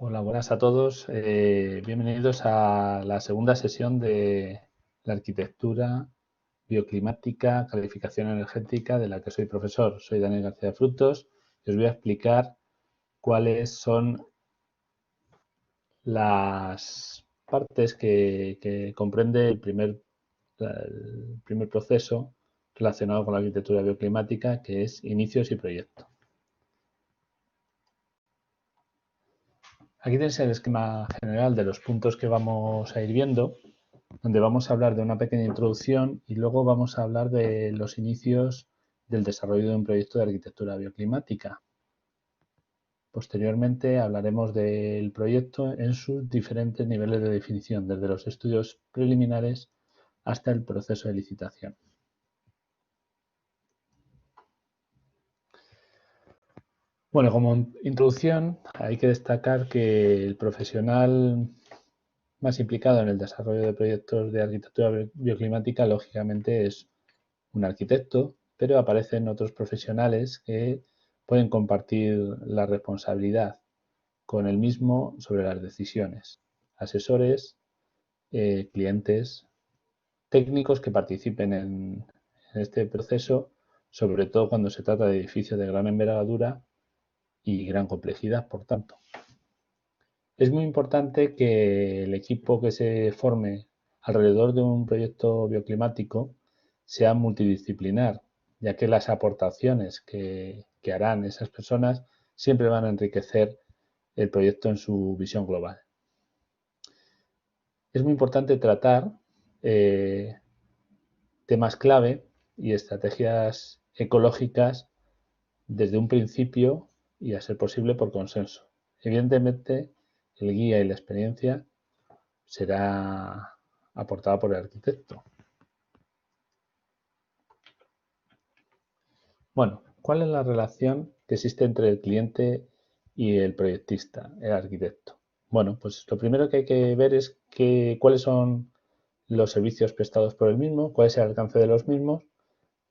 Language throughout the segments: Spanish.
Hola, buenas a todos. Bienvenidos a la segunda sesión de la arquitectura bioclimática, calificación energética, de la que soy profesor. Soy Daniel García de Frutos y os voy a explicar cuáles son las partes que comprende el primer proceso relacionado con la arquitectura bioclimática, que es inicios y proyecto. Aquí tenéis el esquema general de los puntos que vamos a ir viendo, donde vamos a hablar de una pequeña introducción y luego vamos a hablar de los inicios del desarrollo de un proyecto de arquitectura bioclimática. Posteriormente hablaremos del proyecto en sus diferentes niveles de definición, desde los estudios preliminares hasta el proceso de licitación. Bueno, como introducción hay que destacar que el profesional más implicado en el desarrollo de proyectos de arquitectura bioclimática, lógicamente, es un arquitecto, pero aparecen otros profesionales que pueden compartir la responsabilidad con el mismo sobre las decisiones. Asesores, clientes, técnicos que participen en este proceso, sobre todo cuando se trata de edificios de gran envergadura y gran complejidad, por tanto. Es muy importante que el equipo que se forme alrededor de un proyecto bioclimático sea multidisciplinar, ya que las aportaciones que harán esas personas siempre van a enriquecer el proyecto en su visión global. Es muy importante tratar temas clave y estrategias ecológicas desde un principio y, a ser posible, por consenso. Evidentemente, el guía y la experiencia será aportada por el arquitecto. Bueno, ¿cuál es la relación que existe entre el cliente y el proyectista, el arquitecto? Bueno, pues lo primero que hay que ver es cuáles son los servicios prestados por el mismo, cuál es el alcance de los mismos,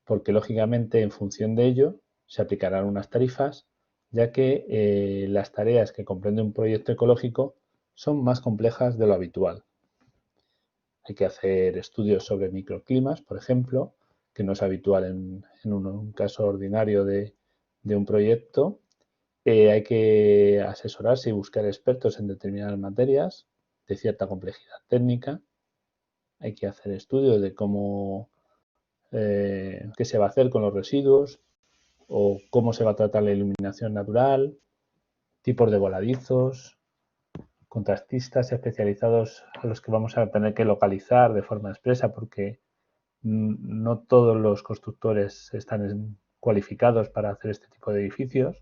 porque lógicamente en función de ello se aplicarán unas tarifas, ya que las tareas que comprende un proyecto ecológico son más complejas de lo habitual. Hay que hacer estudios sobre microclimas, por ejemplo, que no es habitual en un caso ordinario de un proyecto. Hay que asesorarse y buscar expertos en determinadas materias de cierta complejidad técnica. Hay que hacer estudios de qué se va a hacer con los residuos o cómo se va a tratar la iluminación natural, tipos de voladizos, contrastistas especializados a los que vamos a tener que localizar de forma expresa porque no todos los constructores están cualificados para hacer este tipo de edificios.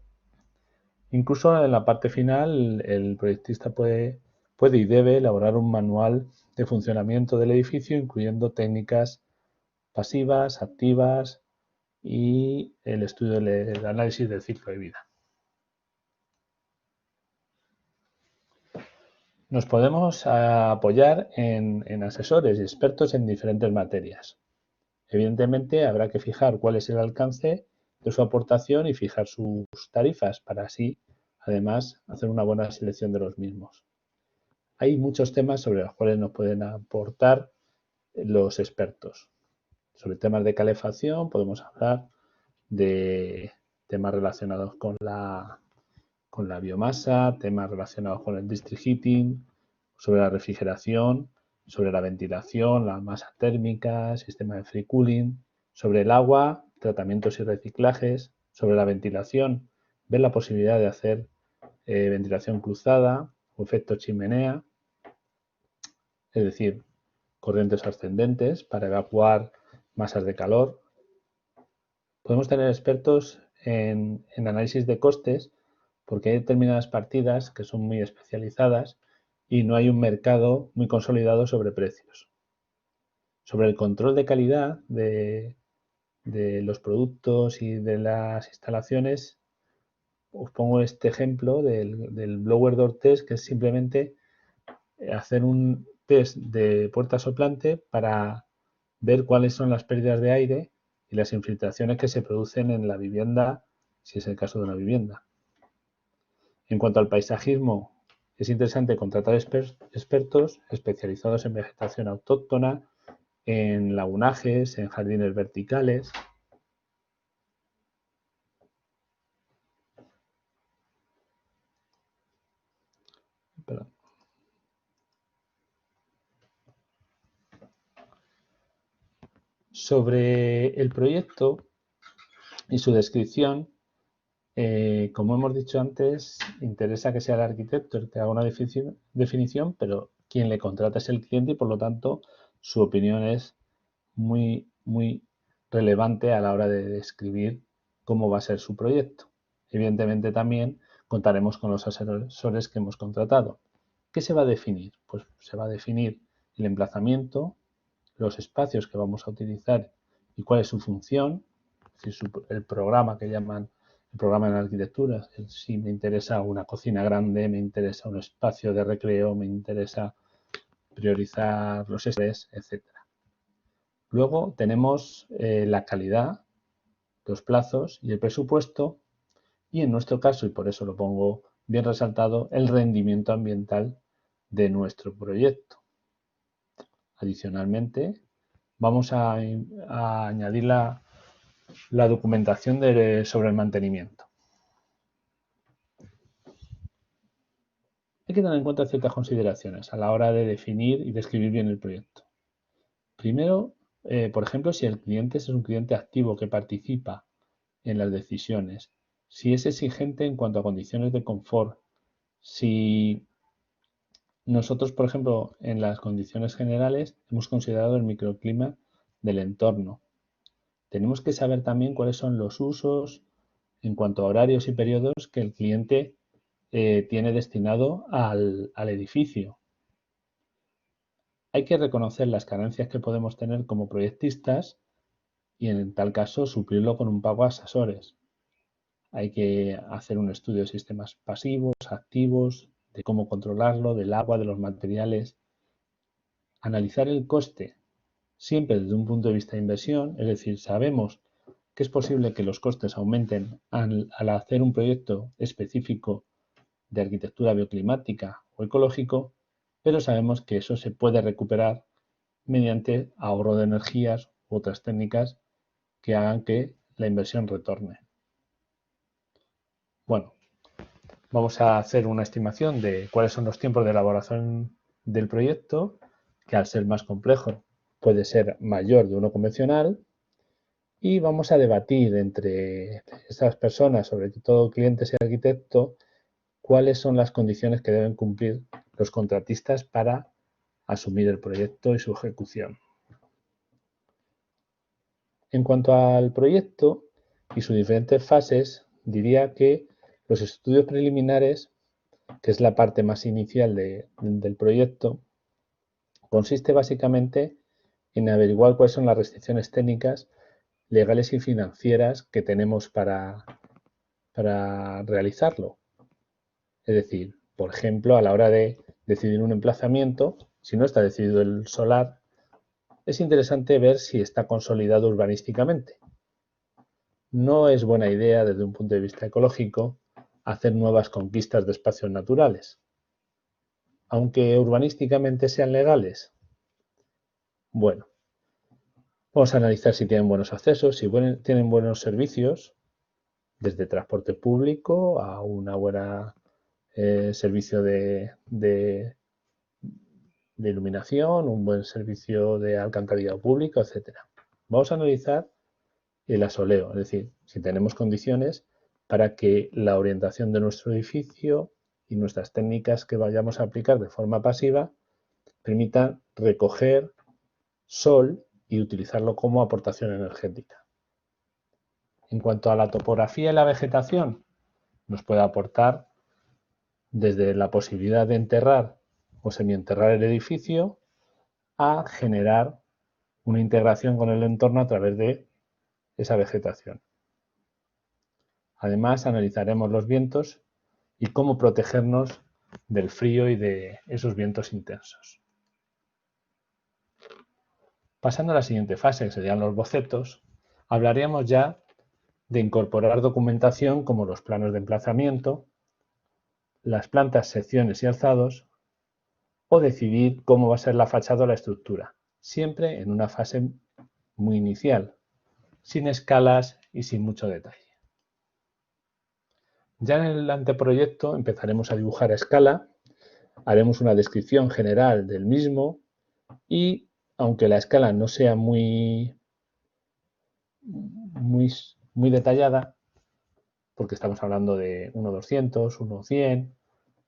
Incluso en la parte final, el proyectista puede y debe elaborar un manual de funcionamiento del edificio, incluyendo técnicas pasivas, activas y el estudio del análisis del ciclo de vida. Nos podemos apoyar en asesores y expertos en diferentes materias. Evidentemente, habrá que fijar cuál es el alcance de su aportación y fijar sus tarifas para así, además, hacer una buena selección de los mismos. Hay muchos temas sobre los cuales nos pueden aportar los expertos. Sobre temas de calefacción podemos hablar de temas relacionados con la biomasa, temas relacionados con el district heating, sobre la refrigeración, sobre la ventilación, la masa térmica, sistema de free cooling, sobre el agua, tratamientos y reciclajes, sobre la ventilación, ver la posibilidad de hacer ventilación cruzada o efecto chimenea, es decir, corrientes ascendentes para evacuar masas de calor. Podemos tener expertos en análisis de costes porque hay determinadas partidas que son muy especializadas y no hay un mercado muy consolidado sobre precios. Sobre el control de calidad de los productos y de las instalaciones, os pongo este ejemplo del blower door test, que es simplemente hacer un test de puerta soplante para ver cuáles son las pérdidas de aire y las infiltraciones que se producen en la vivienda, si es el caso de una vivienda. En cuanto al paisajismo, es interesante contratar expertos especializados en vegetación autóctona, en lagunajes, en jardines verticales. Perdón. Sobre el proyecto y su descripción, como hemos dicho antes, interesa que sea el arquitecto el que haga una definición, pero quien le contrata es el cliente y por lo tanto su opinión es muy relevante a la hora de describir cómo va a ser su proyecto. Evidentemente también contaremos con los asesores que hemos contratado. ¿Qué se va a definir? Pues se va a definir el emplazamiento, los espacios que vamos a utilizar y cuál es su función, es decir, el programa que llaman el programa en arquitectura. Si me interesa una cocina grande, me interesa un espacio de recreo, me interesa priorizar los estrés, etc. Luego tenemos la calidad, los plazos y el presupuesto y en nuestro caso, y por eso lo pongo bien resaltado, el rendimiento ambiental de nuestro proyecto. Adicionalmente, vamos a añadir la documentación sobre el mantenimiento. Hay que tener en cuenta ciertas consideraciones a la hora de definir y describir bien el proyecto. Primero, por ejemplo, si el cliente es un cliente activo que participa en las decisiones, si es exigente en cuanto a condiciones de confort, si nosotros, por ejemplo, en las condiciones generales hemos considerado el microclima del entorno. Tenemos que saber también cuáles son los usos en cuanto a horarios y periodos que el cliente tiene destinado al edificio. Hay que reconocer las carencias que podemos tener como proyectistas y en tal caso suplirlo con un pago a asesores. Hay que hacer un estudio de sistemas pasivos, activos, de cómo controlarlo, del agua, de los materiales. Analizar el coste siempre desde un punto de vista de inversión, es decir, sabemos que es posible que los costes aumenten al hacer un proyecto específico de arquitectura bioclimática o ecológico, pero sabemos que eso se puede recuperar mediante ahorro de energías u otras técnicas que hagan que la inversión retorne. Bueno, vamos a hacer una estimación de cuáles son los tiempos de elaboración del proyecto, que al ser más complejo puede ser mayor de uno convencional, y vamos a debatir entre estas personas, sobre todo clientes y arquitectos, cuáles son las condiciones que deben cumplir los contratistas para asumir el proyecto y su ejecución. En cuanto al proyecto y sus diferentes fases, diría que los estudios preliminares, que es la parte más inicial del proyecto, consiste básicamente en averiguar cuáles son las restricciones técnicas, legales y financieras que tenemos para realizarlo. Es decir, por ejemplo, a la hora de decidir un emplazamiento, si no está decidido el solar, es interesante ver si está consolidado urbanísticamente. No es buena idea desde un punto de vista ecológico hacer nuevas conquistas de espacios naturales, aunque urbanísticamente sean legales. Bueno, vamos a analizar si tienen buenos accesos, si tienen buenos servicios, desde transporte público a una buena servicio de iluminación, un buen servicio de alcantarillado público, etc. Vamos a analizar el asoleo, es decir, si tenemos condiciones para que la orientación de nuestro edificio y nuestras técnicas que vayamos a aplicar de forma pasiva permitan recoger sol y utilizarlo como aportación energética. En cuanto a la topografía y la vegetación, nos puede aportar desde la posibilidad de enterrar o semienterrar el edificio a generar una integración con el entorno a través de esa vegetación. Además, analizaremos los vientos y cómo protegernos del frío y de esos vientos intensos. Pasando a la siguiente fase, que serían los bocetos, hablaríamos ya de incorporar documentación como los planos de emplazamiento, las plantas, secciones y alzados, o decidir cómo va a ser la fachada o la estructura, siempre en una fase muy inicial, sin escalas y sin mucho detalle. Ya en el anteproyecto empezaremos a dibujar a escala, haremos una descripción general del mismo y, aunque la escala no sea muy detallada, porque estamos hablando de 1:200, 1:100,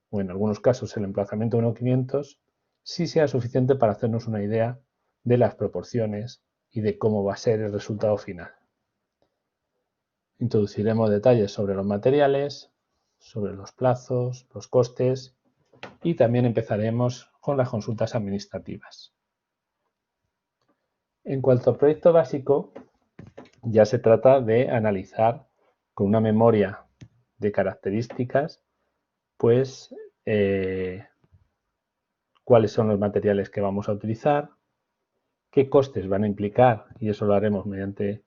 o en algunos casos el emplazamiento 1:500, sí sea suficiente para hacernos una idea de las proporciones y de cómo va a ser el resultado final. Introduciremos detalles sobre los materiales, sobre los plazos, los costes y también empezaremos con las consultas administrativas. En cuanto al proyecto básico, ya se trata de analizar con una memoria de características, pues cuáles son los materiales que vamos a utilizar, qué costes van a implicar, y eso lo haremos mediante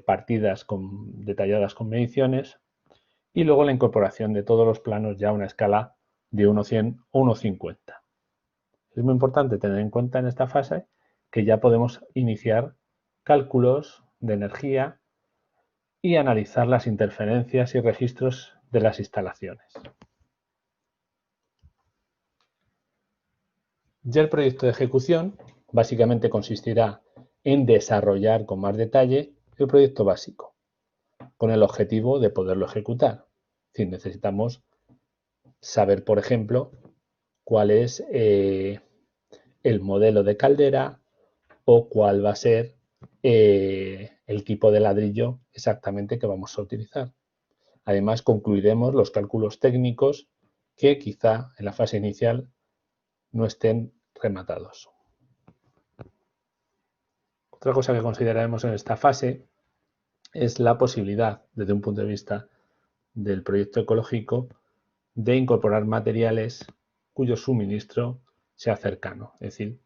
partidas detalladas con mediciones, y luego la incorporación de todos los planos ya a una escala de 1:100 o 1:50. Es muy importante tener en cuenta en esta fase que ya podemos iniciar cálculos de energía y analizar las interferencias y registros de las instalaciones. Ya el proyecto de ejecución básicamente consistirá en desarrollar con más detalle el proyecto básico, con el objetivo de poderlo ejecutar. Es decir, necesitamos saber, por ejemplo, cuál es el modelo de caldera o cuál va a ser el tipo de ladrillo exactamente que vamos a utilizar. Además, concluiremos los cálculos técnicos que quizá en la fase inicial no estén rematados. Otra cosa que consideraremos en esta fase es la posibilidad, desde un punto de vista del proyecto ecológico, de incorporar materiales cuyo suministro sea cercano, es decir,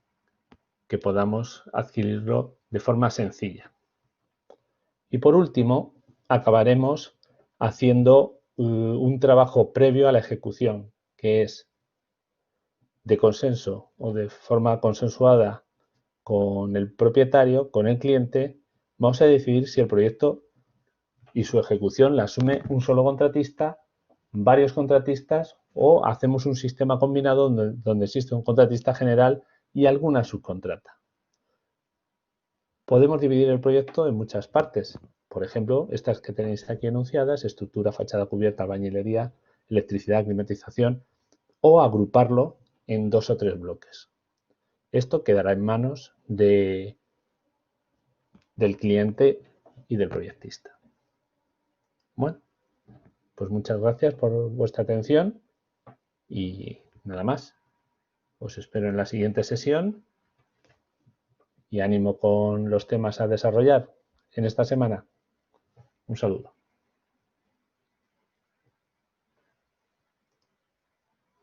que podamos adquirirlo de forma sencilla. Y por último, acabaremos haciendo un trabajo previo a la ejecución, que es de consenso o de forma consensuada con el propietario, con el cliente, vamos a decidir si el proyecto y su ejecución la asume un solo contratista, varios contratistas o hacemos un sistema combinado donde existe un contratista general y alguna subcontrata. Podemos dividir el proyecto en muchas partes. Por ejemplo, estas que tenéis aquí enunciadas: estructura, fachada, cubierta, albañilería, electricidad, climatización, o agruparlo en 2 o 3 bloques. Esto quedará en manos del cliente y del proyectista. Bueno, pues muchas gracias por vuestra atención y nada más. Os espero en la siguiente sesión y ánimo con los temas a desarrollar en esta semana. Un saludo.